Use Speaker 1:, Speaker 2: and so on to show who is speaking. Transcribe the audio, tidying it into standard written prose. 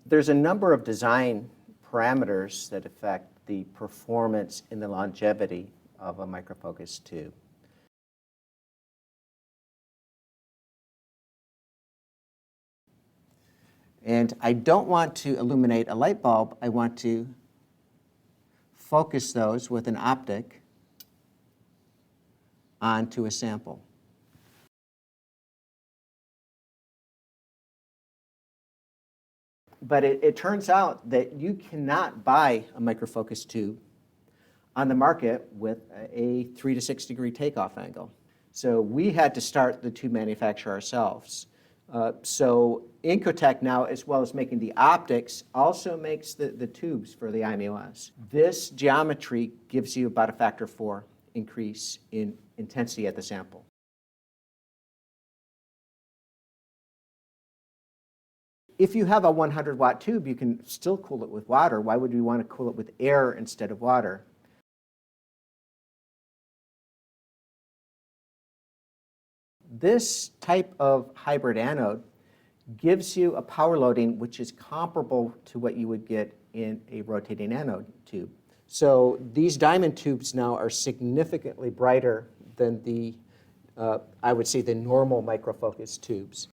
Speaker 1: There's a number of design parameters that affect the performance and the longevity of a microfocus tube. And I don't want to illuminate a light bulb. I want to focus those with an optic onto a sample. But it turns out that you cannot buy a microfocus tube on the market with a 3 to 6 degree takeoff angle. So we had to start the tube manufacture ourselves. So Incotech now, as well as making the optics, also makes the tubes for the IMUS. This geometry gives you about a factor 4 increase in intensity at the sample. If you have a 100-watt tube, you can still cool it with water. Why would you want to cool it with air instead of water? This type of hybrid anode gives you a power loading which is comparable to what you would get in a rotating anode tube. So these diamond tubes now are significantly brighter than the, I would say, the normal microfocus tubes.